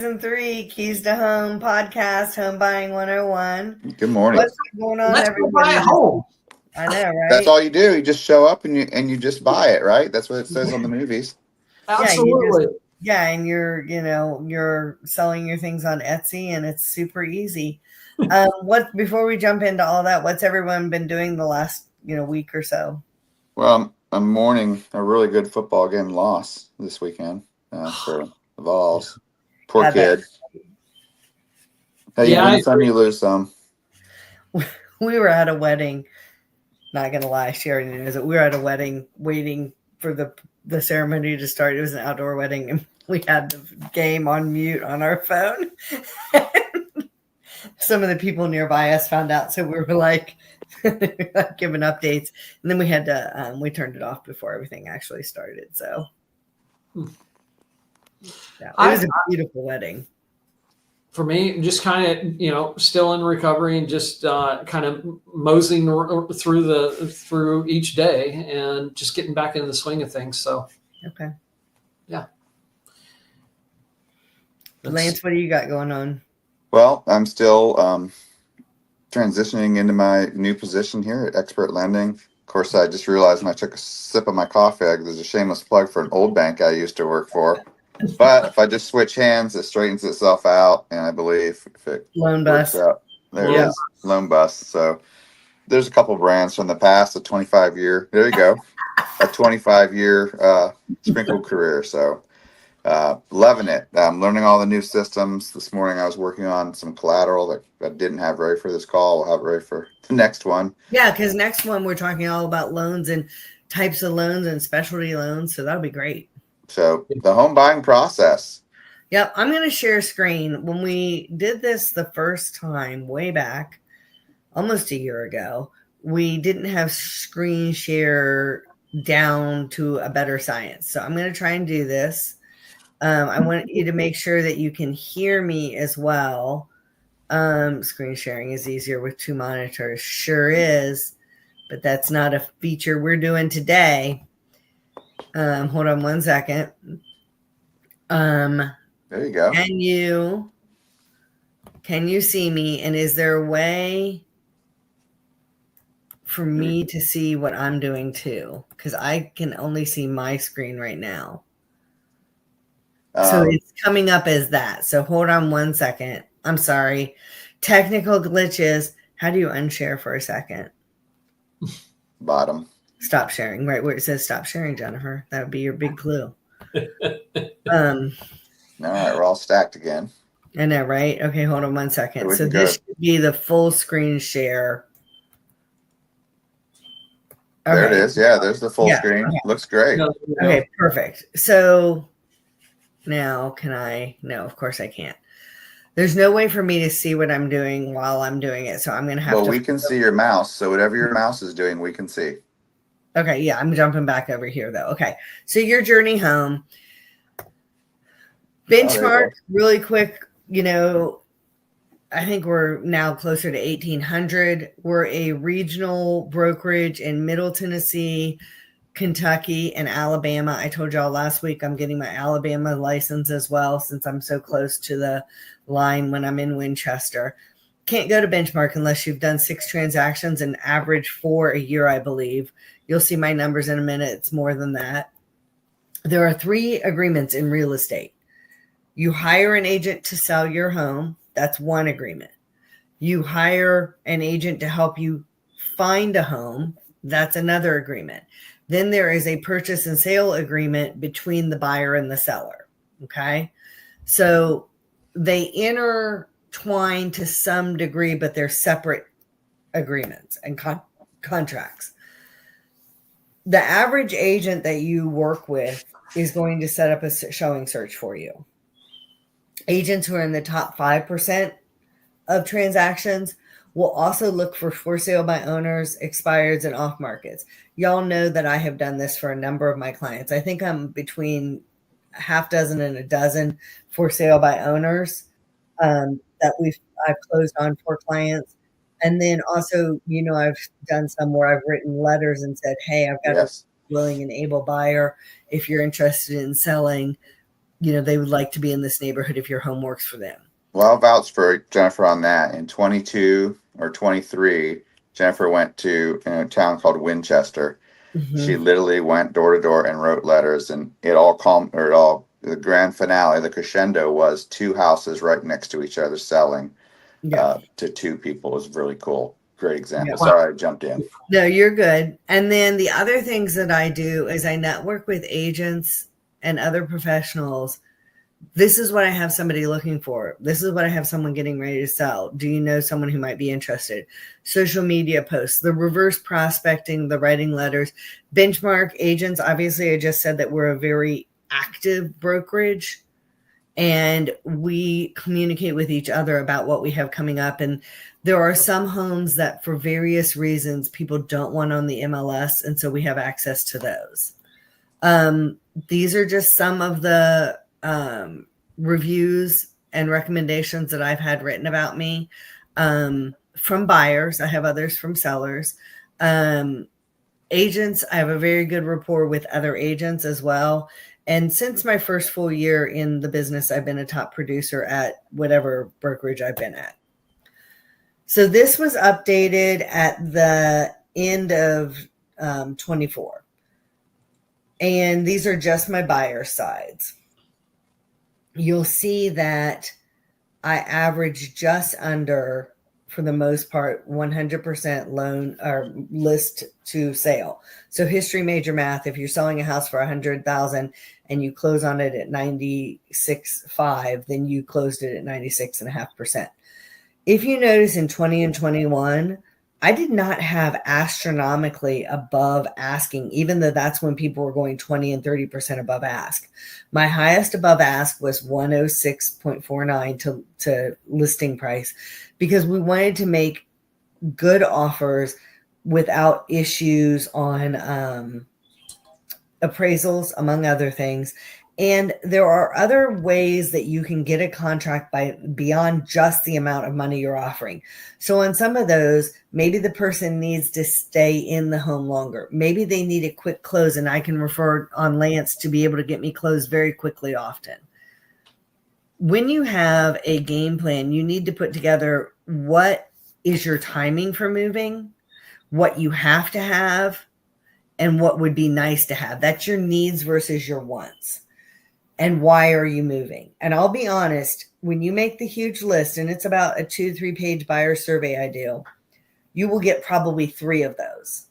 Season 3, Keys to Home podcast, Home Buying 101. Good morning. What's going on, Let's go everybody? buy a home. I know, right? That's all you do. You just show up and you just buy it, right? That's what it says on the movies. Absolutely. And you're selling your things on Etsy, and it's super easy. Before we jump into all that, what's everyone been doing the last week or so? Well, I'm mourning a really good football game loss this weekend for the Vols. Poor kid. Hey, you win some, you lose some. We were at a wedding. Not gonna lie, she already knows it. We were at a wedding waiting for the ceremony to start. It was an outdoor wedding, and we had the game on mute on our phone. Some of the people nearby us found out, so we were like giving updates, and then we had to we turned it off before everything actually started. So yeah, it was a beautiful wedding. For me, just kind of, still in recovery and just kind of moseying through each day and just getting back into the swing of things. So, okay. Yeah. Lance, what do you got going on? Well, I'm still transitioning into my new position here at Expert Lending. Of course, I just realized when I took a sip of my coffee, there's a shameless plug for an old bank I used to work for. But if I just switch hands, it straightens itself out, and I believe if it Loan Bust. There it is, Loan Bust. So there's a couple brands from the past, a 25-year. There you go, a 25-year sprinkled career. So loving it. I'm learning all the new systems. This morning I was working on some collateral that I didn't have ready for this call. We'll have it ready for the next one. Yeah, because next one we're talking all about loans and types of loans and specialty loans. So that'll be great. So the home buying process. Yep, I'm going to share a screen. When we did this the first time, way back, almost a year ago, we didn't have screen share down to a better science. So I'm going to try and do this. I want you to make sure that you can hear me as well. Screen sharing is easier with two monitors. Sure is, but that's not a feature we're doing today. Hold on one second. There you go. Can you see me? And is there a way for me to see what I'm doing too? Because I can only see my screen right now. So it's coming up as that. So hold on one second. I'm sorry. Technical glitches. How do you unshare for a second? Bottom. Stop sharing, right where it says stop sharing, Jennifer. That would be your big clue. All right, we're all stacked again. I know, right? Okay, hold on one second. So this should be the full screen share. There it is. Yeah, there's the full screen. Okay. Looks great. Okay, perfect. So now can I? No, of course I can't. There's no way for me to see what I'm doing while I'm doing it. So I'm going to have to. Well, we can see your mouse. So whatever your mouse is doing, we can see. Okay, yeah, I'm jumping back over here, though. Okay, so your journey home. Benchmark, really quick, I think we're now closer to 1,800. We're a regional brokerage in Middle Tennessee, Kentucky, and Alabama. I told y'all last week I'm getting my Alabama license as well since I'm so close to the line when I'm in Winchester. Can't go to Benchmark unless you've done 6 transactions and average 4 a year, I believe. You'll see my numbers in a minute. It's more than that. There are 3 agreements in real estate. You hire an agent to sell your home. That's one agreement. You hire an agent to help you find a home. That's another agreement. Then there is a purchase and sale agreement between the buyer and the seller. Okay. So they intertwine to some degree, but they're separate agreements and contracts. The average agent that you work with is going to set up a showing search for you. Agents who are in the top 5% of transactions will also look for sale by owners, expireds, and off markets. Y'all know that I have done this for a number of my clients. I think I'm between a half dozen and a dozen for sale by owners that I've closed on for clients. And then also, I've done some where I've written letters and said, hey, I've got a willing and able buyer. If you're interested in selling, they would like to be in this neighborhood if your home works for them. Well, I'll vouch for Jennifer on that. In 22 or 23, Jennifer went to a town called Winchester. She literally went door to door and wrote letters, and the grand finale, the crescendo was 2 houses right next to each other selling to 2 people. It was really cool. Great example. Yeah. Sorry, I jumped in. No, you're good. And then the other things that I do is I network with agents and other professionals. This is what I have somebody looking for. This is what I have someone getting ready to sell. Do you know someone who might be interested? Social media posts, the reverse prospecting, the writing letters, benchmark agents. Obviously, I just said that we're a very active brokerage, and we communicate with each other about what we have coming up. And there are some homes that for various reasons people don't want on the MLS, and so we have access to those. These are just some of the reviews and recommendations that I've had written about me from buyers. I have others from sellers. Agents, I have a very good rapport with other agents as well. And since my first full year in the business, I've been a top producer at whatever brokerage I've been at. So this was updated at the end of 24. And these are just my buyer sides. You'll see that I average just under, for the most part, 100% loan or list to sale. So history major math, if you're selling a house for $100,000 and you close on it at 96.5, then you closed it at 96.5%. If you notice in 20 and 21, I did not have astronomically above asking, even though that's when people were going 20 and 30% above ask. My highest above ask was 106.49 to listing price, because we wanted to make good offers without issues on appraisals, among other things. And there are other ways that you can get a contract beyond just the amount of money you're offering. So on some of those, maybe the person needs to stay in the home longer. Maybe they need a quick close, and I can refer on Lance to be able to get me closed very quickly often. When you have a game plan, you need to put together what is your timing for moving, what you have to have, and what would be nice to have. That's your needs versus your wants. And why are you moving? And I'll be honest, when you make the huge list, and it's about a 2-3 page buyer survey I do, you will get probably 3 of those.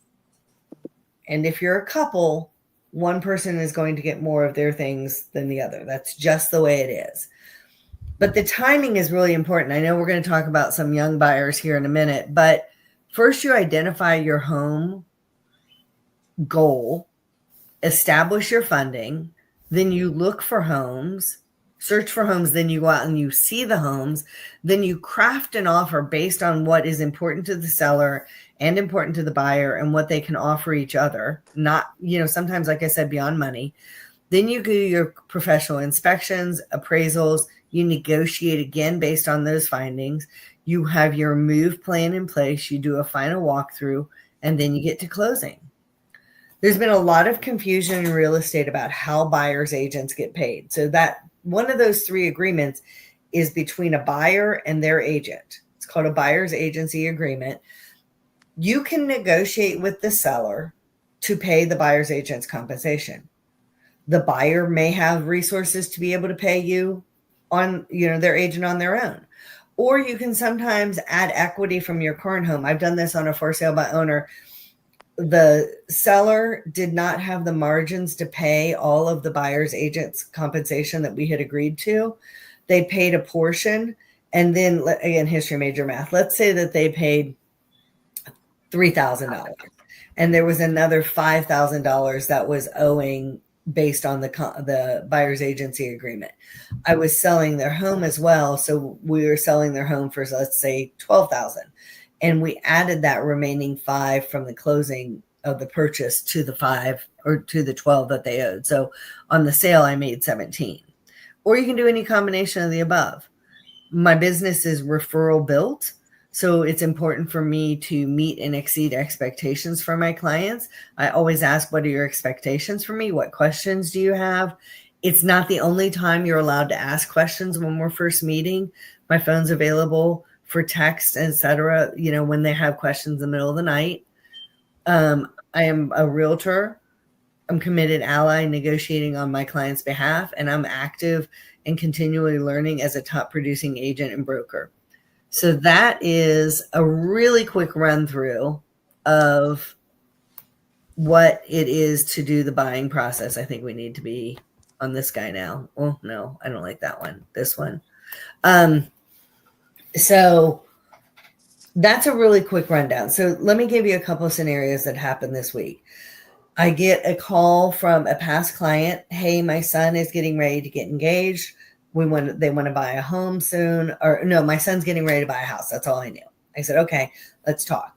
And if you're a couple, one person is going to get more of their things than the other. That's just the way it is. But the timing is really important. I know we're going to talk about some young buyers here in a minute, but first you identify your home goal, establish your funding, then you look for homes, search for homes, then you go out and you see the homes, then you craft an offer based on what is important to the seller and important to the buyer and what they can offer each other. Not, sometimes, like I said, beyond money. Then you do your professional inspections, appraisals, you negotiate again based on those findings. You have your move plan in place, you do a final walkthrough, and then you get to closing. There's been a lot of confusion in real estate about how buyers agents get paid. So that one of those 3 agreements is between a buyer and their agent. It's called a buyer's agency agreement. You can negotiate with the seller to pay the buyer's agent's compensation. The buyer may have resources to be able to pay you on, their agent on their own. Or you can sometimes add equity from your current home. I've done this on a for sale by owner. The seller did not have the margins to pay all of the buyer's agent's compensation that we had agreed to. They paid a portion. And then, again, history major math. Let's say that they paid $3,000 and there was another $5,000 that was owing based on the buyer's agency agreement. I was selling their home as well. So we were selling their home for, let's say, $12,000. And we added that remaining 5 from the closing of the purchase to the 5 or to the 12 that they owed. So on the sale, I made 17. Or you can do any combination of the above. My business is referral built. So it's important for me to meet and exceed expectations for my clients. I always ask, what are your expectations for me? What questions do you have? It's not the only time you're allowed to ask questions when we're first meeting. My phone's available for text, etc. When they have questions in the middle of the night. I am a realtor. I'm committed ally negotiating on my client's behalf, and I'm active and continually learning as a top producing agent and broker. So that is a really quick run through of what it is to do the buying process. I think we need to be on this guy now. Oh, no, I don't like that one. This one. So that's a really quick rundown. So let me give you a couple of scenarios that happened this week. I get a call from a past client. Hey, my son is getting ready to get engaged. They want to buy a home soon. Or no, my son's getting ready to buy a house. That's all I knew. I said, okay, let's talk.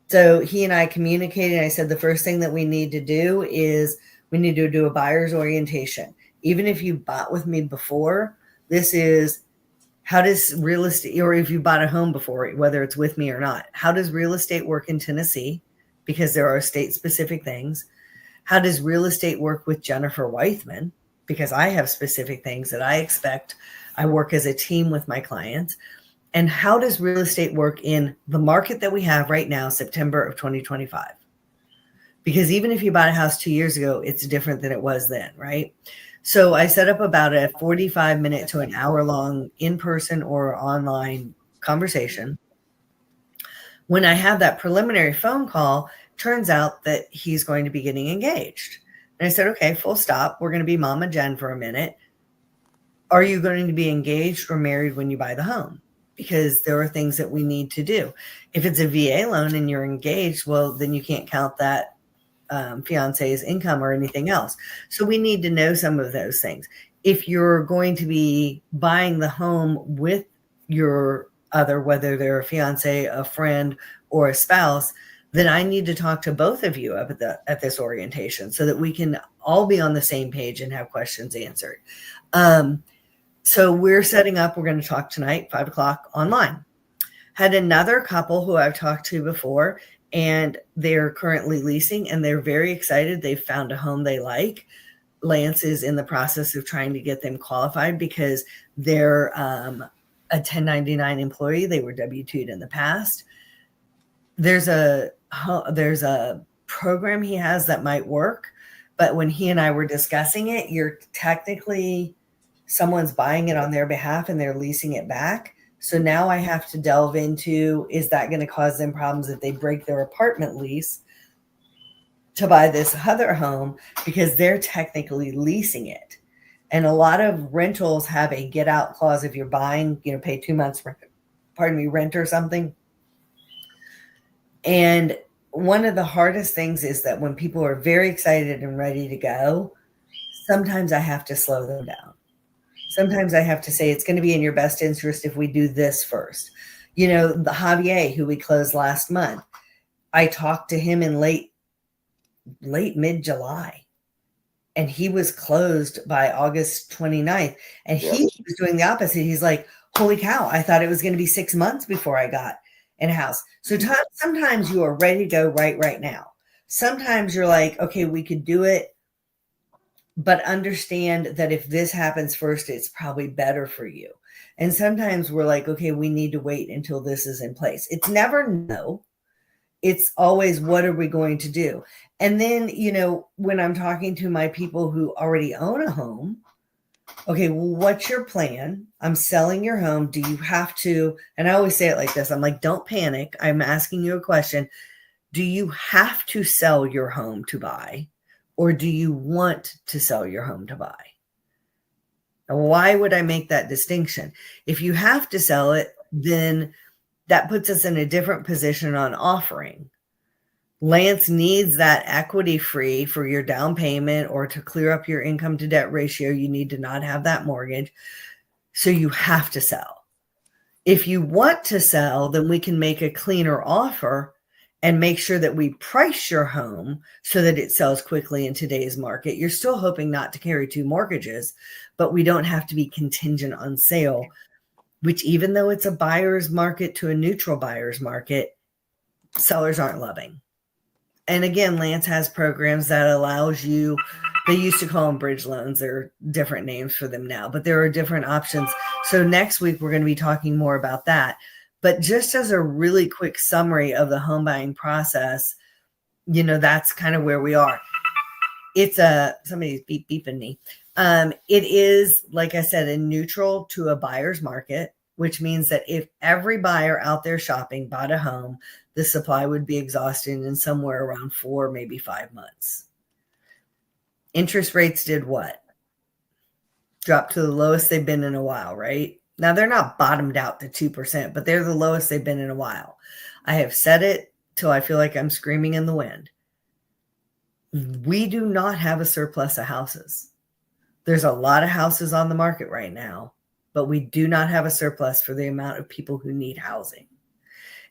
So he and I communicated. I said, the first thing that we need to do is we need to do a buyer's orientation. Even if you bought with me before, this is how does real estate, or if you bought a home before, whether it's with me or not, how does real estate work in Tennessee? Because there are state specific things. How does real estate work with Jennifer Weithman? Because I have specific things that I expect. I work as a team with my clients. And how does real estate work in the market that we have right now, September of 2025? Because even if you bought a house 2 years ago, it's different than it was then, right? So I set up about a 45-minute to an hour-long in-person or online conversation. When I have that preliminary phone call, turns out that he's going to be getting engaged. And I said, okay, full stop. We're going to be Mama Jen for a minute. Are you going to be engaged or married when you buy the home? Because there are things that we need to do. If it's a VA loan and you're engaged, well, then you can't count that fiance's income or anything else. So we need to know some of those things. If you're going to be buying the home with your other, whether they're a fiance, a friend, or a spouse, then I need to talk to both of you at this orientation so that we can all be on the same page and have questions answered. So we're setting up, we're going to talk tonight, 5:00 online. Had another couple who I've talked to before, and they're currently leasing and they're very excited. They've found a home they like. Lance is in the process of trying to get them qualified because they're a 1099 employee. They were W-2'd in the past. There's a program he has that might work, but when he and I were discussing it, you're technically someone's buying it on their behalf and they're leasing it back. So now I have to delve into, is that going to cause them problems if they break their apartment lease to buy this other home because they're technically leasing it? And a lot of rentals have a get out clause if you're buying, pay 2 months rent or something. And one of the hardest things is that when people are very excited and ready to go, sometimes I have to slow them down. Sometimes I have to say, it's going to be in your best interest if we do this first. The Javier, who we closed last month, I talked to him in late mid-July, and he was closed by August 29th. And he was doing the opposite. He's like, holy cow, I thought it was going to be 6 months before I got in a house. So sometimes you are ready to go right now. Sometimes you're like, okay, we could do it, but understand that if this happens first, it's probably better for you. And sometimes we're like, okay, we need to wait until this is in place. It's never no. It's always, what are we going to do? And then, when I'm talking to my people who already own a home, okay, well, what's your plan? I'm selling your home. Do you have to? And I always say it like this. I'm like, don't panic. I'm asking you a question. Do you have to sell your home to buy? Or do you want to sell your home to buy? And why would I make that distinction? If you have to sell it, then that puts us in a different position on offering. Lance needs that equity free for your down payment or to clear up your income to debt ratio. You need to not have that mortgage. So you have to sell. If you want to sell, then we can make a cleaner offer and make sure that we price your home so that it sells quickly in today's market. You're still hoping not to carry 2 mortgages, but we don't have to be contingent on sale, which even though it's a buyer's market to a neutral buyer's market, sellers aren't loving. And again, Lance has programs that allows you, they used to call them bridge loans. There are different names for them now, but there are different options. So next week, we're going to be talking more about that. But just as a really quick summary of the home buying process, that's kind of where we are. It's somebody's beeping me. It is, like I said, a neutral to a buyer's market, which means that if every buyer out there shopping bought a home, the supply would be exhausted in somewhere around 4, maybe 5 months. Interest rates did what? Dropped to the lowest they've been in a while, right? Now, they're not bottomed out to 2%, but they're the lowest they've been in a while. I have said it till I feel like I'm screaming in the wind. We do not have a surplus of houses. There's a lot of houses on the market right now, but we do not have a surplus for the amount of people who need housing.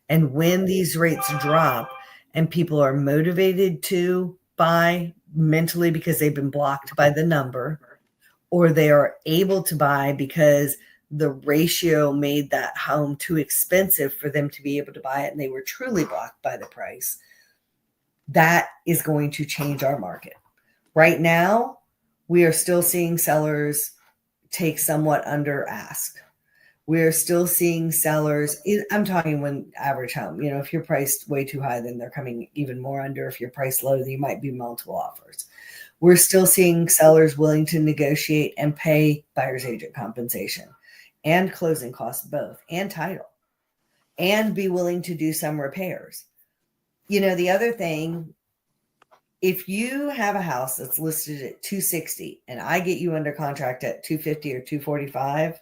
And when these rates drop and people are motivated to buy mentally because they've been blocked by the number, or they are able to buy because the ratio made that home too expensive for them to be able to buy it and they were truly blocked by the price, that is going to change our market. Right now, we are still seeing sellers take somewhat under ask. We're still seeing sellers, I'm talking when average home, if you're priced way too high, then they're coming even more under. If you're priced low, then you might be multiple offers. We're still seeing sellers willing to negotiate and pay buyer's agent compensation and closing costs both, and title, and be willing to do some repairs. The other thing, if you have a house that's listed at 260 and I get you under contract at 250 or 245,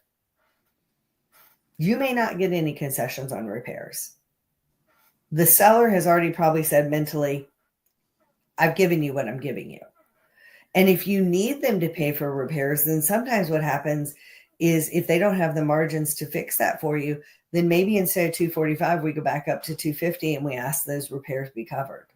you may not get any concessions on repairs. The seller has already probably said mentally, I've given you what I'm giving you. And if you need them to pay for repairs, then sometimes what happens is if they don't have the margins to fix that for you, then maybe instead of 245, we go back up to 250 and we ask those repairs be covered.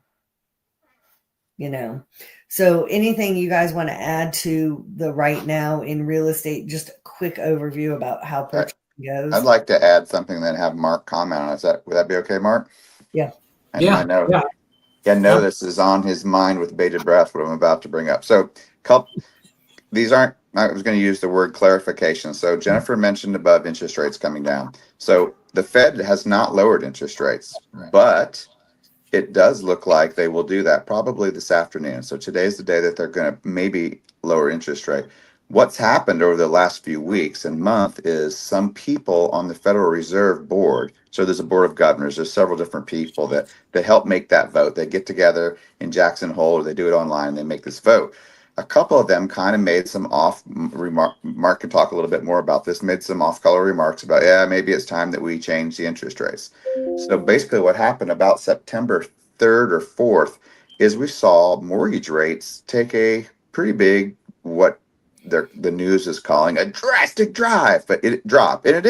So anything you guys want to add to the right now in real estate, just a quick overview about how purchasing goes? I'd like to add something, then have Mark comment on it. Would that be okay, Mark? Yeah. I know this is on his mind with bated breath, what I'm about to bring up. So these aren't, I was going to use the word clarification. So Jennifer mentioned above interest rates coming down. So the Fed has not lowered interest rates, but it does look like they will do that probably this afternoon. So today's the day that they're going to maybe lower interest rate. What's happened over the last few weeks and month is some people on the Federal Reserve Board. So there's a board of governors. There's several different people that help make that vote. They get together in Jackson Hole, or they do it online, and they make this vote. A couple of them kind of made some off remark. Mark can talk a little bit more about this. Made some off-color remarks about, maybe it's time that we change the interest rates. So basically, what happened about September 3rd or 4th is we saw mortgage rates take a pretty big, what the news is calling a drastic drive, but it dropped, and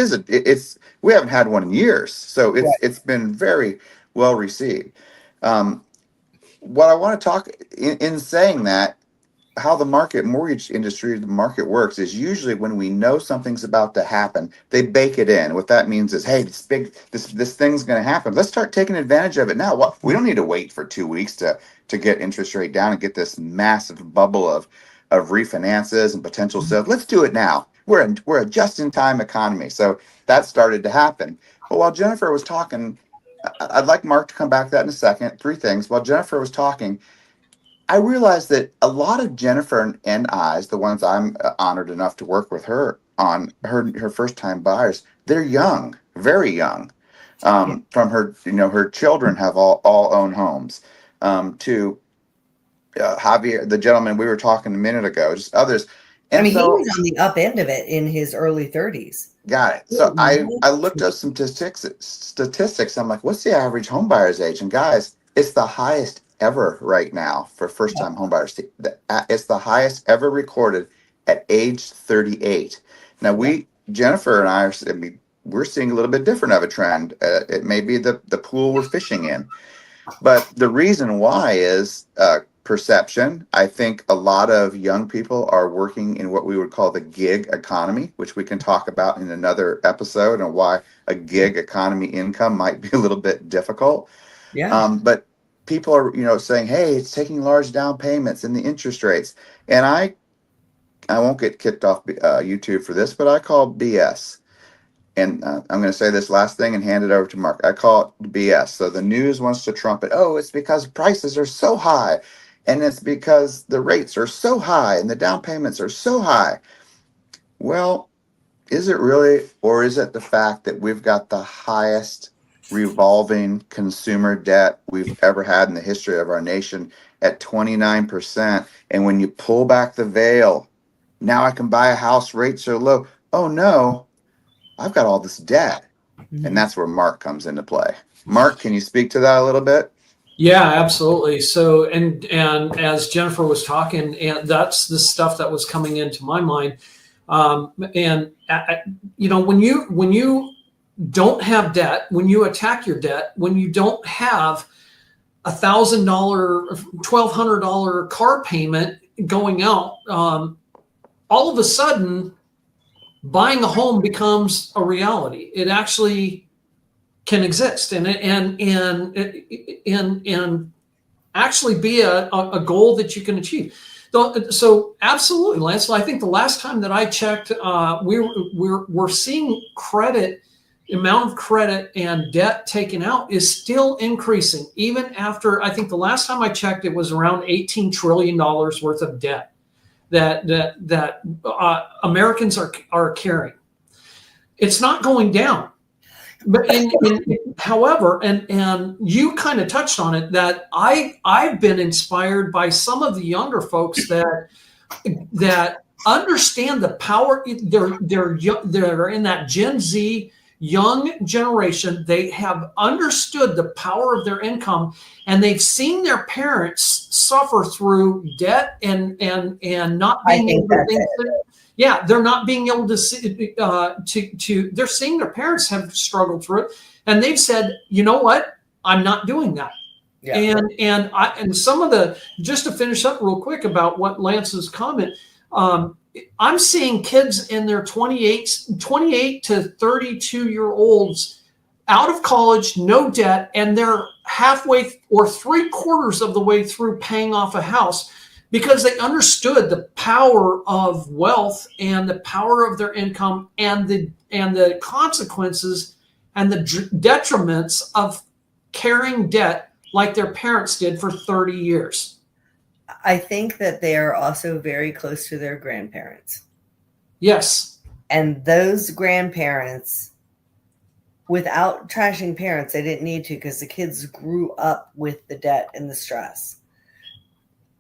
we haven't had one in years, so it's been very well received. What I want to talk in saying that, how the mortgage industry, the market works is usually when we know something's about to happen, they bake it in. What that means is, hey, this thing's going to happen. Let's start taking advantage of it now. Well, we don't need to wait for 2 weeks to get interest rate down and get this massive bubble of refinances and potential sales. Let's do it now. We're a just-in-time economy. So that started to happen. But while Jennifer was talking, I'd like Mark to come back to that in a second. 3 things. While Jennifer was talking, I realized that a lot of Jennifer and I's, the ones I'm honored enough to work with her on, her first time buyers, they're young, very young. From her, her children have all own homes. To Javier, the gentleman we were talking a minute ago, just others. And he was on the up end of it in his early 30s. Got it. So I looked up some statistics. I'm like, what's the average home buyer's age? And guys, it's the highest ever right now for first-time home buyers. It's the highest ever recorded at age 38. Now Jennifer and I we're seeing a little bit different of a trend. It may be the pool we're fishing in, but the reason why is perception. I think a lot of young people are working in what we would call the gig economy, which we can talk about in another episode, and why a gig economy income might be a little bit difficult. Yeah. But people are, saying, hey, it's taking large down payments and the interest rates. And I won't get kicked off YouTube for this, but I call BS. And I'm going to say this last thing and hand it over to Mark. I call it BS. So the news wants to trumpet, oh, it's because prices are so high, and it's because the rates are so high and the down payments are so high. Well, is it really, or is it the fact that we've got the highest revolving consumer debt we've ever had in the history of our nation at 29%? And when you pull back the veil, now I can buy a house, rates are low. Oh no, I've got all this debt. And that's where Mark comes into play. Mark, can you speak to that a little bit? Yeah, absolutely. So, and as Jennifer was talking, and that's the stuff that was coming into my mind. When you don't have debt, when you attack your debt, when you don't have $1,000, $1,200 car payment going out, all of a sudden, buying a home becomes a reality. It actually can exist and actually be a goal that you can achieve. So absolutely, Lance. I think the last time that I checked, we're seeing credit, amount of credit and debt taken out is still increasing. Even after, I think the last time I checked, it was around $18 trillion worth of debt that Americans are carrying. It's not going down. But however, and you kind of touched on it, that I've been inspired by some of the younger folks that understand the power. They're in that Gen Z young generation. They have understood the power of their income, and they've seen their parents suffer through debt and not being able to think. Yeah, they're not being able to see, they're seeing their parents have struggled through it, and they've said, you know what, I'm not doing that. Yeah. And some of the, just to finish up real quick about what Lance's comment, I'm seeing kids in their 28 to 32-year-olds out of college, no debt, and they're halfway or 3/4 of the way through paying off a house, because they understood the power of wealth and the power of their income and the consequences and the detriments of carrying debt like their parents did for 30 years. I think that they are also very close to their grandparents. Yes. And those grandparents, without trashing parents, they didn't need to, because the kids grew up with the debt and the stress.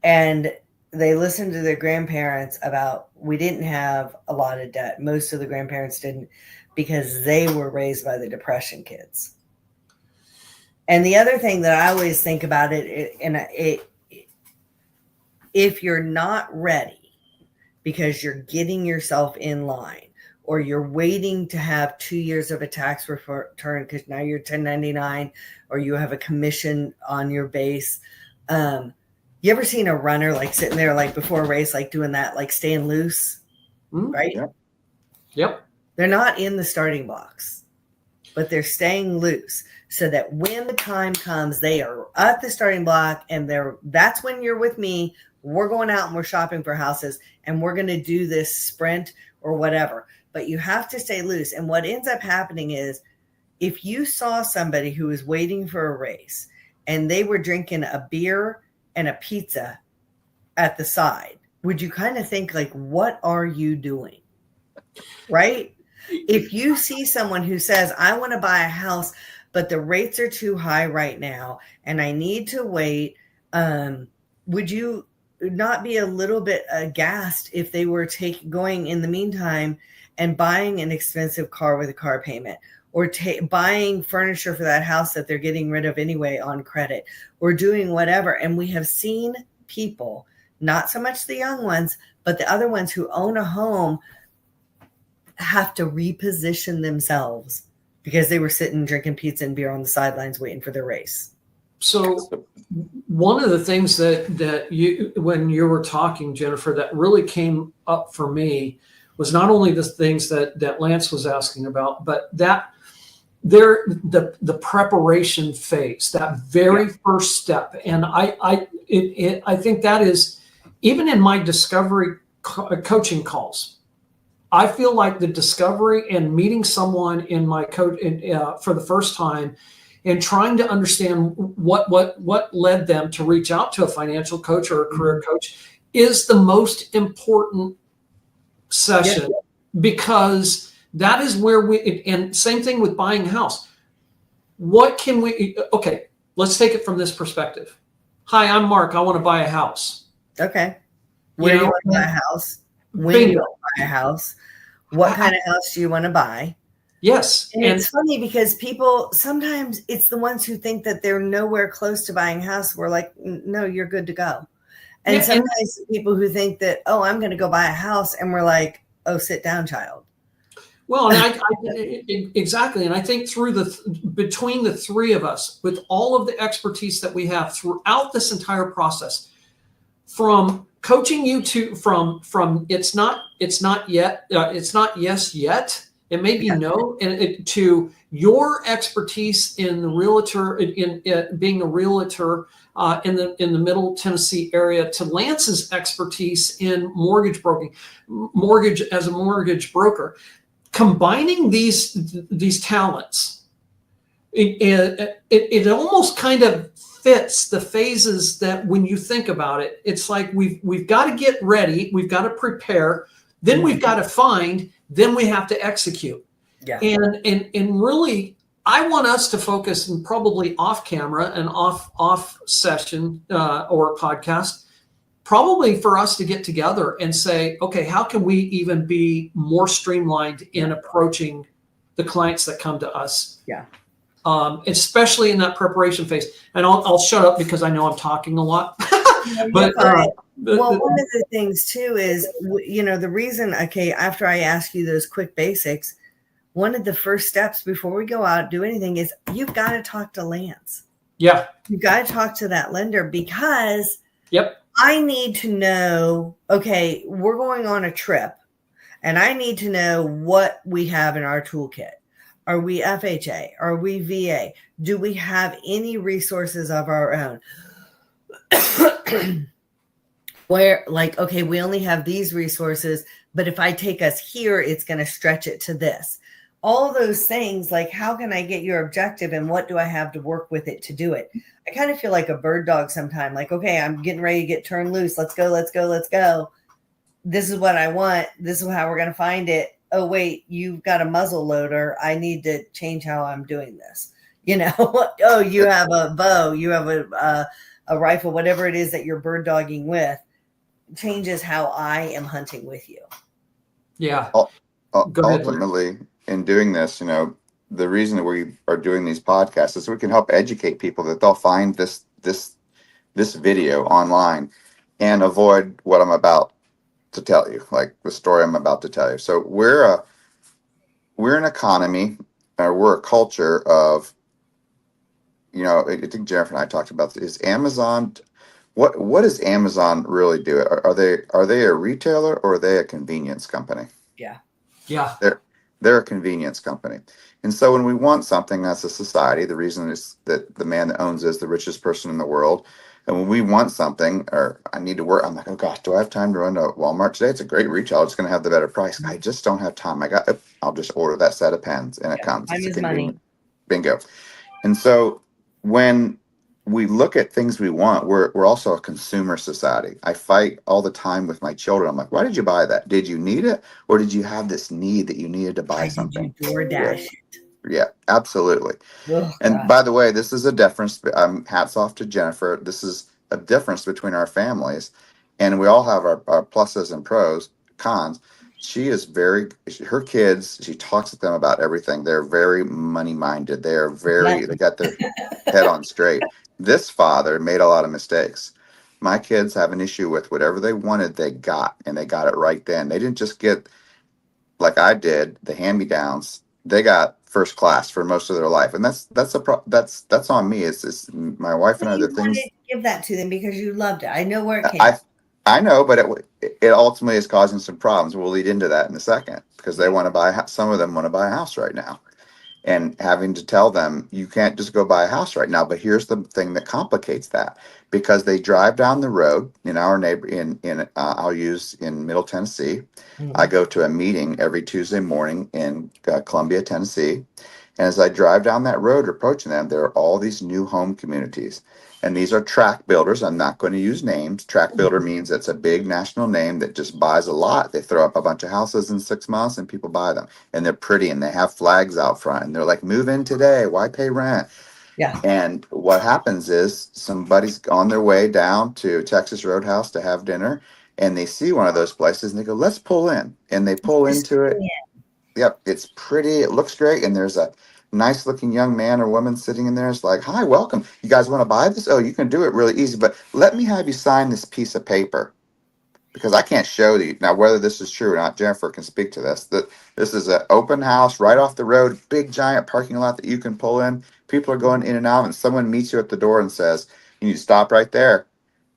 And they listened to their grandparents about, we didn't have a lot of debt. Most of the grandparents didn't, because they were raised by the Depression kids. And the other thing that I always think about if you're not ready because you're getting yourself in line, or you're waiting to have 2 years of a tax return because now you're 1099, or you have a commission on your base, you ever seen a runner like sitting there like before a race, like doing that, like staying loose, right? Yep. They're not in the starting blocks, but they're staying loose so that when the time comes, they are at the starting block, and that's when you're with me. We're going out and we're shopping for houses, and we're going to do this sprint or whatever. But you have to stay loose. And what ends up happening is, if you saw somebody who was waiting for a race and they were drinking a beer and a pizza at the side, would you kind of think like, what are you doing? Right? If you see someone who says, I want to buy a house, but the rates are too high right now and I need to wait, would you not be a little bit aghast if they were going in the meantime and buying an expensive car with a car payment, or buying furniture for that house that they're getting rid of anyway on credit, or doing whatever? And we have seen people, not so much the young ones, but the other ones who own a home, have to reposition themselves because they were sitting drinking pizza and beer on the sidelines waiting for their race. So one of the things that you, when you were talking, Jennifer, that really came up for me was not only the things that Lance was asking about, but that the preparation phase, that very first step. And I think that is, even in my discovery coaching calls, I feel like the discovery and meeting someone in my coach for the first time and trying to understand what led them to reach out to a financial coach or a career coach is the most important session, because that is where and same thing with buying a house. What can we, okay, let's take it from this perspective. Hi, I'm Mark. I want to buy a house. Okay. Where do you want to buy a house? When do you want to buy a house? What kind of house do you want to buy? Yes. And it's funny because people, sometimes it's the ones who think that they're nowhere close to buying a house. We're like, no, you're good to go. And sometimes people who think that, oh, I'm going to go buy a house. And we're like, oh, sit down, child. Well, and exactly. And I think between the three of us, with all of the expertise that we have throughout this entire process, from coaching you from it's not yes yet, it may be no, and to your expertise in the realtor, in being a realtor in the Middle Tennessee area, to Lance's expertise in mortgage broking, mortgage as a mortgage broker. Combining these talents, it almost kind of fits the phases that, when you think about it, it's like we've got to get ready, we've got to prepare, then we've got to find, then we have to execute. Yeah. And really, I want us to focus, and probably off camera and off session or podcast, probably for us to get together and say, okay, how can we even be more streamlined in approaching the clients that come to us? Yeah. Especially in that preparation phase. And I'll shut up because I know I'm talking a lot. But well, one of the things too is, the reason, okay, after I ask you those quick basics, one of the first steps before we go out, do anything, is you've got to talk to Lance. Yeah. You've got to talk to that lender, because I need to know, okay, we're going on a trip and I need to know what we have in our toolkit. Are we FHA? Are we VA? Do we have any resources of our own? Where, like, okay, we only have these resources, but if I take us here, it's going to stretch it to this. All those things, like, how can I get your objective and what do I have to work with it to do it? I kind of feel like a bird dog sometimes, like, okay, I'm getting ready to get turned loose. Let's go, let's go, let's go. This is what I want. This is how we're going to find it. Oh, wait, you've got a muzzle loader. I need to change how I'm doing this. Oh, you have a bow. You have a rifle, whatever it is that you're bird dogging with, changes how I am hunting with you. Yeah. Ultimately, in doing this, the reason that we are doing these podcasts is so we can help educate people that they'll find this video online and avoid what I'm about to tell you, like the story I'm about to tell you. So we're an economy, or we're a culture of, I think Jennifer and I talked about this. Is Amazon, what does Amazon really do? Are they a retailer, or are they a convenience company? Yeah. They're a convenience company. And so when we want something as a society, the reason is that the man that owns it is the richest person in the world. And when we want something, or I need to work, I'm like, oh gosh, do I have time to run to Walmart today? It's a great retailer. It's going to have the better price. I just don't have time. I'll just order that set of pens, and it comes. Time is money. Bingo. And so when we look at things we want, we're also a consumer society. I fight all the time with my children. I'm like, why did you buy that? Did you need it, or did you have this need that you needed to buy something? Did you DoorDash it? Yeah, absolutely. Oh, and God. By the way, this is a difference. Hats off to Jennifer. This is a difference between our families, and we all have our pluses and cons. She is her kids, she talks with them about everything. They're very money minded. They got their head on straight. This father made a lot of mistakes. My kids have an issue with whatever they wanted, they got, and they got it right then. They didn't just get, like I did, the hand-me-downs. They got first class for most of their life, and that's on me. It's my wife and I. The things, wanted to give that to them because you loved it. I know where it came. I know, but it ultimately is causing some problems. We'll lead into that in a second, because they want to buy. Some of them want to buy a house right now, and having to tell them you can't just go buy a house right now. But here's the thing that complicates that, because they drive down the road in our neighbor in I'll use in Middle Tennessee. I go to a meeting every Tuesday morning in Columbia, Tennessee. And as I drive down that road approaching them, there are all these new home communities. And these are tract builders. I'm not going to use names. Tract builder means it's a big national name that just buys a lot. They throw up a bunch of houses in 6 months and people buy them. And they're pretty and they have flags out front. And they're like, move in today. Why pay rent? Yeah. And what happens is somebody's on their way down to Texas Roadhouse to have dinner. And they see one of those places and they go, let's pull in. And they pull into it. Yep, it's pretty. It looks great. And there's a nice looking young man or woman sitting in there. It's like, hi, welcome. You guys want to buy this? Oh, you can do it really easy. But let me have you sign this piece of paper, because I can't show you. Now, whether this is true or not, Jennifer can speak to this. That this is an open house right off the road, big giant parking lot that you can pull in. People are going in and out, and someone meets you at the door and says, you need to stop right there.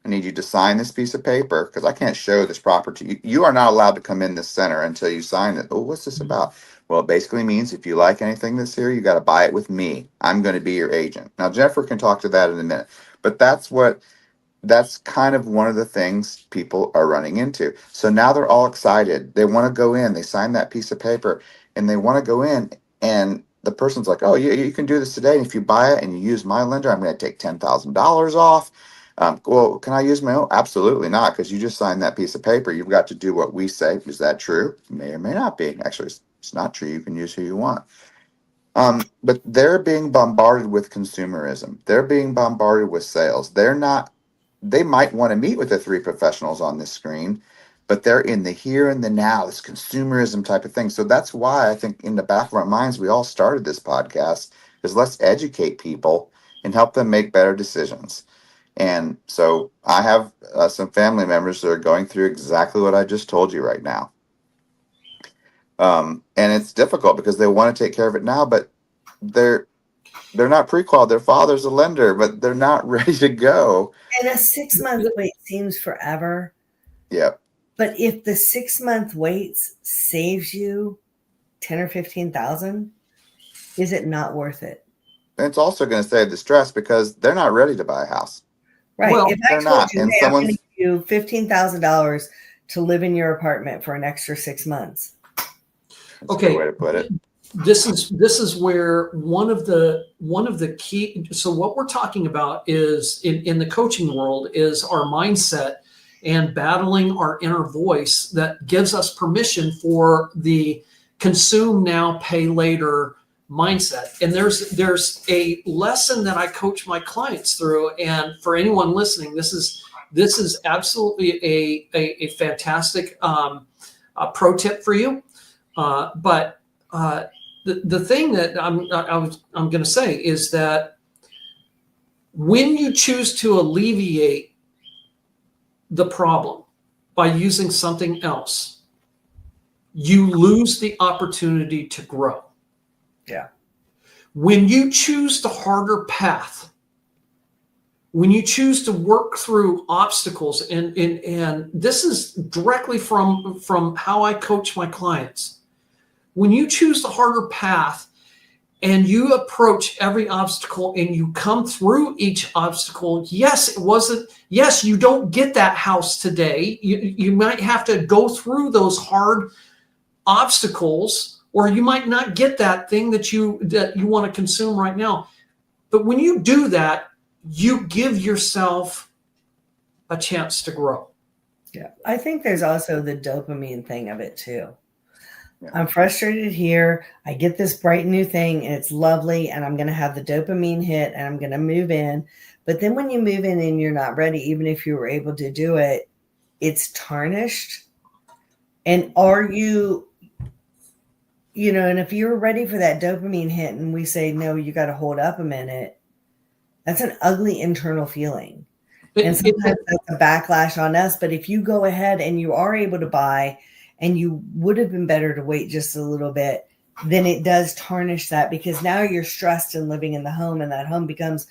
I need you to sign this piece of paper, because I can't show this property to you. You are not allowed to come in this center until you sign it. Oh, what's this about? Well, it basically means if you like anything that's here, you got to buy it with me. I'm going to be your agent. Now, Jennifer can talk to that in a minute, but that's kind of one of the things people are running into. So now they're all excited. They want to go in. They sign that piece of paper and they want to go in. And the person's like, oh, yeah, you can do this today. And if you buy it and you use my lender, I'm going to take $10,000 off. Well, can I use my own? Absolutely not, because you just signed that piece of paper. You've got to do what we say. Is that true? May or may not be. Actually, it's not true. You can use who you want. But they're being bombarded with consumerism. They're being bombarded with sales. They might want to meet with the three professionals on this screen, but they're in the here and the now, this consumerism type of thing. So that's why I think in the back of our minds, we all started this podcast, is let's educate people and help them make better decisions. And so I have some family members that are going through exactly what I just told you right now. And it's difficult because they want to take care of it now, but they're not pre-qualified. Their father's a lender, but they're not ready to go. And a 6 month wait seems forever. Yep. But if the 6 month waits saves you 10 or 15,000, is it not worth it? And it's also going to save the stress because they're not ready to buy a house. Right. Well, if I told you, hey, I'm going to give you $15,000 to live in your apartment for an extra 6 months. That's a good way to put it. This is where one of the key. So what we're talking about is in the coaching world is our mindset and battling our inner voice that gives us permission for the consume now, pay later mindset. And there's a lesson that I coach my clients through. And for anyone listening, this is absolutely a fantastic pro tip for you. But the thing that I'm going to say is that when you choose to alleviate the problem by using something else, you lose the opportunity to grow. Yeah. When you choose the harder path, when you choose to work through obstacles, and this is directly from how I coach my clients. When you choose the harder path and you approach every obstacle and you come through each obstacle, yes, you don't get that house today. You might have to go through those hard obstacles, or you might not get that thing that you want to consume right now. But when you do that, you give yourself a chance to grow. Yeah. I think there's also the dopamine thing of it too. Yeah. I'm frustrated here. I get this bright new thing and it's lovely, and I'm going to have the dopamine hit and I'm going to move in. But then when you move in and you're not ready, even if you were able to do it, it's tarnished. And are you, and if you're ready for that dopamine hit and we say, no, you got to hold up a minute, that's an ugly internal feeling. And sometimes that's a backlash on us. But if you go ahead and you are able to buy, and you would have been better to wait just a little bit, then it does tarnish that, because now you're stressed and living in the home, and that home becomes,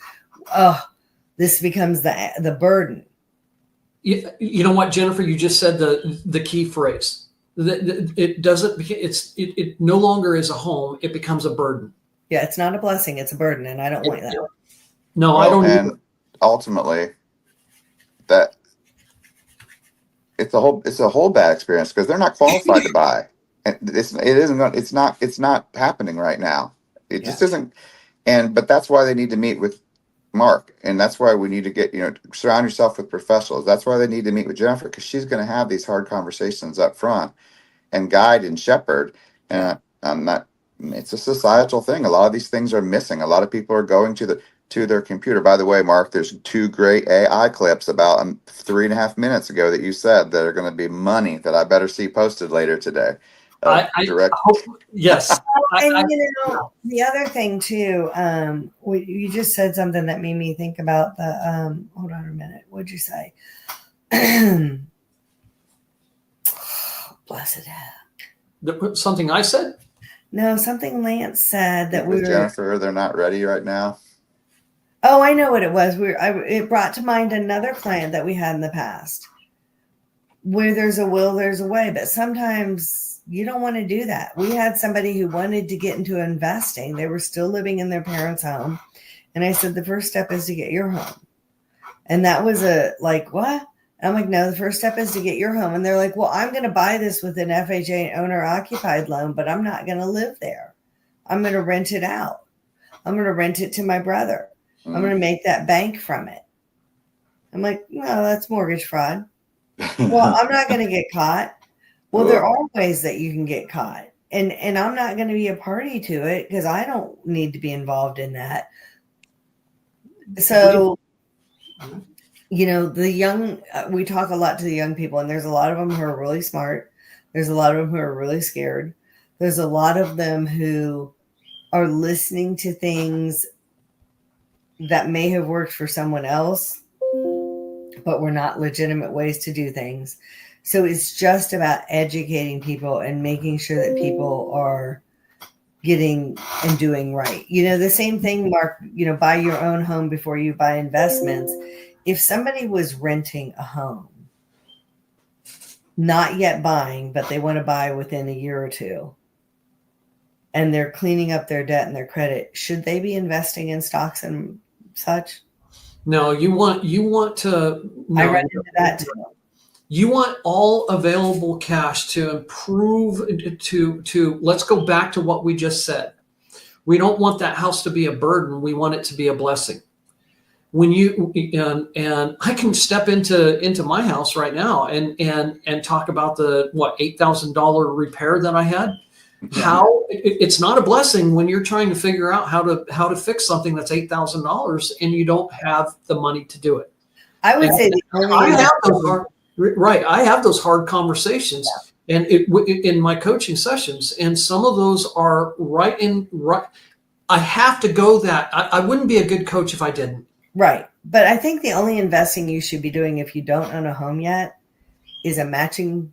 this becomes the burden. You know what, Jennifer, you just said the key phrase. It no longer is a home, it becomes a burden. Yeah, it's not a blessing, it's a burden, and I don't like that. No, I don't And either. ultimately, that it's a whole bad experience because they're not qualified to buy, and it's not happening right now. It Yeah. just isn't. But that's why they need to meet with Mark, and that's why we need to surround yourself with professionals. That's why they need to meet with Jennifer, because she's going to have these hard conversations up front and guide and shepherd. And I'm not. It's a societal thing. A lot of these things are missing. A lot of people are going to their computer. By the way, Mark, there's 2 great AI clips about 3.5 minutes ago that you said that are going to be money that I better see posted later today. I Direct. hope, yes. And the other thing too, you just said something that made me think about the hold on a minute. What'd you say? Blessed heck. Something I said? No, something Lance said that with Jennifer, they're not ready right now. Oh, I know what it was. It brought to mind another client that we had in the past. Where there's a will, there's a way. But sometimes you don't want to do that. We had somebody who wanted to get into investing. They were still living in their parents' home. And I said, the first step is to get your home. And that was what? I'm like, no, the first step is to get your home. And they're like, well, I'm going to buy this with an FHA owner occupied loan, but I'm not going to live there. I'm going to rent it out. I'm going to rent it to my brother. I'm going to make that bank from it. I'm like, no, that's mortgage fraud. Well, I'm not going to get caught. Well, there are ways that you can get caught. And I'm not going to be a party to it because I don't need to be involved in that. So, the young, we talk a lot to the young people, and there's a lot of them who are really smart. There's a lot of them who are really scared. There's a lot of them who are listening to things that may have worked for someone else, but were not legitimate ways to do things. So it's just about educating people and making sure that people are getting and doing right. The same thing, Mark, buy your own home before you buy investments. If somebody was renting a home, not yet buying, but they want to buy within a year or two, and they're cleaning up their debt and their credit, should they be investing in stocks and such? No, you want to. No, I ran into that too. You want all available cash to improve to let's go back to what we just said. We don't want that house to be a burden. We want it to be a blessing. When you and I can step into my house right now and talk about the $8,000 repair that I had. How it's not a blessing when you're trying to figure out how to fix something that's $8,000 and you don't have the money to do it. I would say I have those hard conversations, and in my coaching sessions, and some of those are right. I have to go that. I wouldn't be a good coach if I didn't. Right. But I think the only investing you should be doing if you don't own a home yet is a matching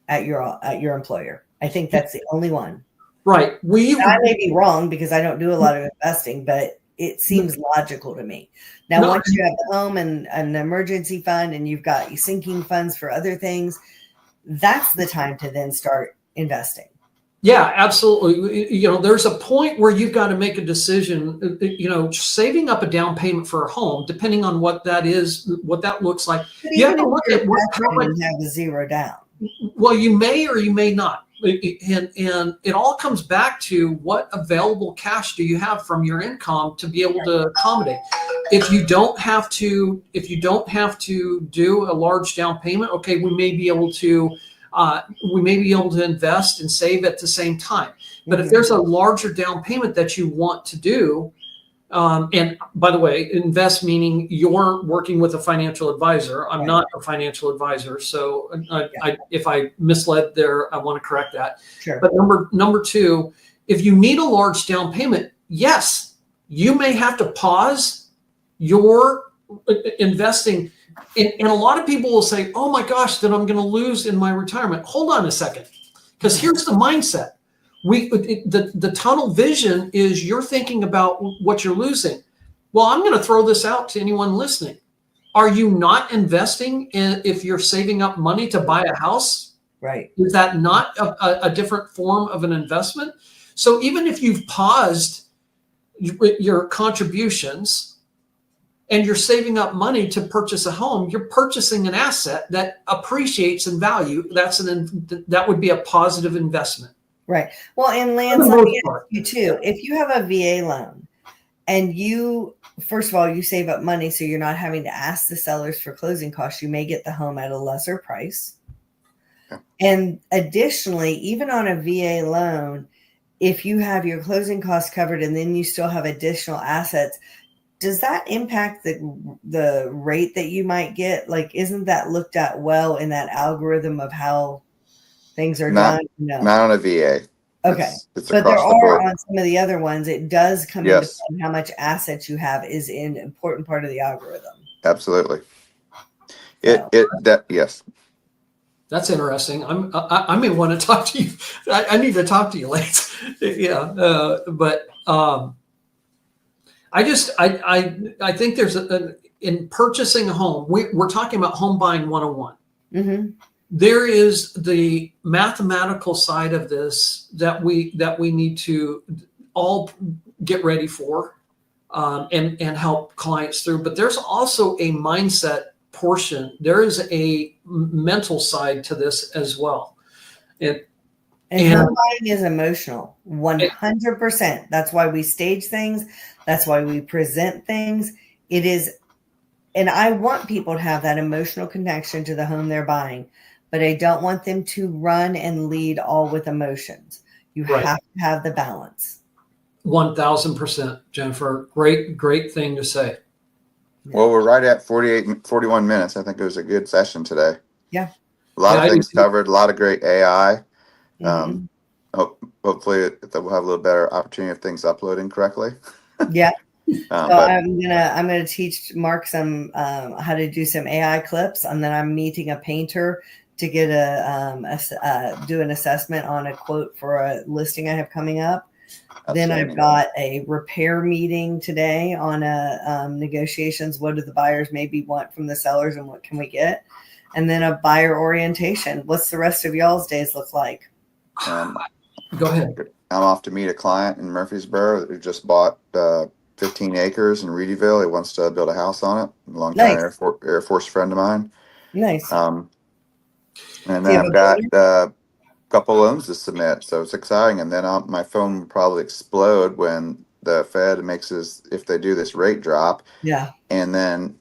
at your employer. I think that's the only one. Right. I may be wrong because I don't do a lot of investing, but it seems logical to me. Now, once you have the home and an emergency fund and you've got sinking funds for other things, that's the time to then start investing. Yeah, absolutely. There's a point where you've got to make a decision, saving up a down payment for a home, depending on what that is, what that looks like. You have to look at how much you have a zero down. Well, you may or you may not. And it all comes back to what available cash do you have from your income to be able to accommodate. If you don't have to do a large down payment, okay, we may be able to invest and save at the same time. But if there's a larger down payment that you want to do, and by the way, invest meaning you're working with a financial advisor. I'm not a financial advisor, so if I misled there, I want to correct that. Sure. But number two, if you need a large down payment, yes, you may have to pause your investing. And a lot of people will say, "Oh my gosh, then I'm going to lose in my retirement." Hold on a second, because here's the mindset. The tunnel vision is you're thinking about what you're losing. Well, I'm going to throw this out to anyone listening. Are you not investing if you're saving up money to buy a house? Right. Is that not a different form of an investment? So even if you've paused your contributions, and you're saving up money to purchase a home, you're purchasing an asset that appreciates in value. That would be a positive investment. Right. Well, and Lance, let me ask you too, if you have a VA loan and you, first of all, you save up money, so you're not having to ask the sellers for closing costs, you may get the home at a lesser price. Yeah. And additionally, even on a VA loan, if you have your closing costs covered and then you still have additional assets, does that impact the rate that you might get? Like, isn't that looked at well in that algorithm of how things are done? No. Not on a VA. Okay. It's but there across the board. are on some of the other ones, it does come Yes. into how much assets you have is an important part of the algorithm. Absolutely. So. Yes. That's interesting. I may want to talk to you. I need to talk to you, Lance. Yeah. But I think there's in purchasing a home, we're talking about home buying 101. Mm-hmm. There is the mathematical side of this that we need to all get ready for, and help clients through. But there's also a mindset portion. There is a mental side to this as well. And home buying is emotional, 100%. That's why we stage things. That's why we present things. It is, and I want people to have that emotional connection to the home they're buying, but I don't want them to run and lead all with emotions. You have to have the balance. 1,000%, Jennifer. Great thing to say. Well, we're right at 41 minutes. I think it was a good session today. Yeah. A lot of things covered, a lot of great AI. Mm-hmm. Hopefully we'll have a little better opportunity of things uploading correctly. Yeah. So but I'm gonna teach Mark some how to do some AI clips, and then I'm meeting a painter to get do an assessment on a quote for a listing I have coming up. Then I've got a repair meeting today on negotiations. What do the buyers maybe want from the sellers, and what can we get? And then a buyer orientation. What's the rest of y'all's days look like? Go ahead. I'm off to meet a client in Murfreesboro who just bought 15 acres in Reedyville. He wants to build a house on it. A long-time Air Force friend of mine. Nice. And then I've got a couple loans to submit, so it's exciting. And then my phone will probably explode when the Fed if they do this rate drop. Yeah. And then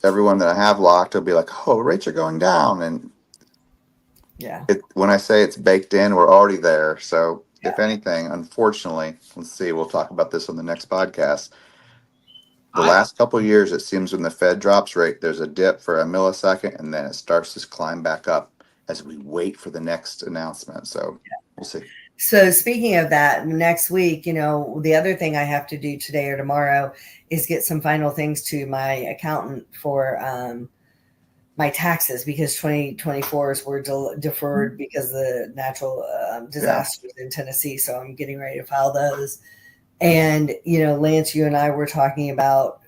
everyone that I have locked will be like, oh, rates are going down. And yeah, when I say it's baked in, we're already there. So if anything, unfortunately, let's see, we'll talk about this on the next podcast. The last couple of years, it seems when the Fed drops rate, there's a dip for a millisecond, and then it starts to climb back up as we wait for the next announcement. So we'll see. So speaking of that, next week, the other thing I have to do today or tomorrow is get some final things to my accountant for my taxes, because 2024s were deferred because of the natural disasters in Tennessee. So I'm getting ready to file those. And, Lance, you and I were talking about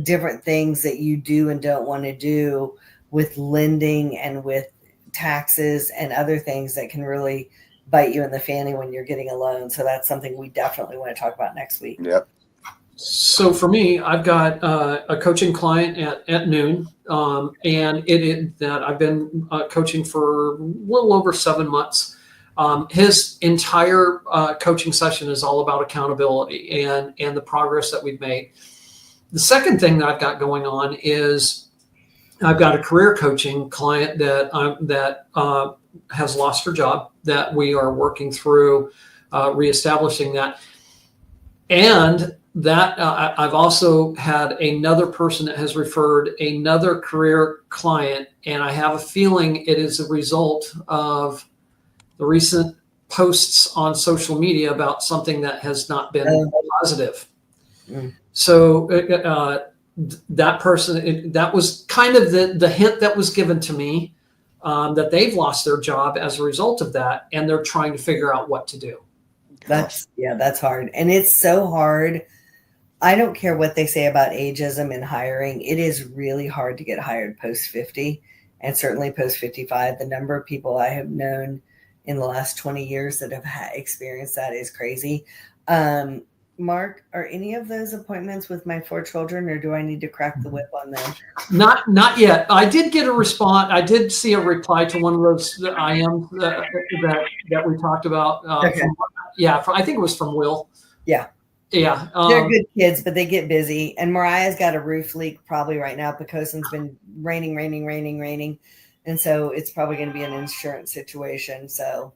different things that you do and don't want to do with lending and with taxes and other things that can really bite you in the fanny when you're getting a loan. So that's something we definitely want to talk about next week. Yep. So for me, I've got a coaching client at noon, and that I've been coaching for a little over 7 months. His entire coaching session is all about accountability and the progress that we've made. The second thing that I've got going on is I've got a career coaching client that has lost her job, that we are working through reestablishing that. And that I've also had another person that has referred another career client, and I have a feeling it is a result of the recent posts on social media about something that has not been positive. Mm. So that person, that was kind of the hint that was given to me, that they've lost their job as a result of that, and they're trying to figure out what to do. That's hard. And it's so hard. I don't care what they say about ageism in hiring. It is really hard to get hired post 50, and certainly post 55. The number of people I have known in the last 20 years that have experienced that is crazy. Mark, are any of those appointments with my 4 children, or do I need to crack the whip on them? Not yet. I did get a response. I did see a reply to one of those IM that we talked about. Okay. I think it was from Will. Yeah. Yeah. They're good kids, but they get busy. And Mariah's got a roof leak probably right now because it's been raining. And so it's probably going to be an insurance situation. So,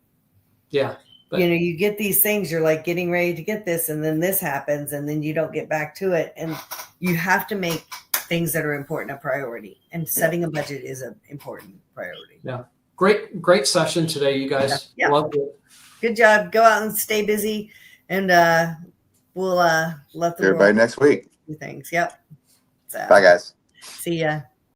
yeah. But, you get these things, you're like getting ready to get this, and then this happens, and then you don't get back to it. And you have to make things that are important a priority. And setting a budget is an important priority. Yeah. Great session today, you guys. Yeah. Loved it. Good job. Go out and stay busy. And we'll let the Everybody next week. do things. Yep. So, Bye, guys. see ya.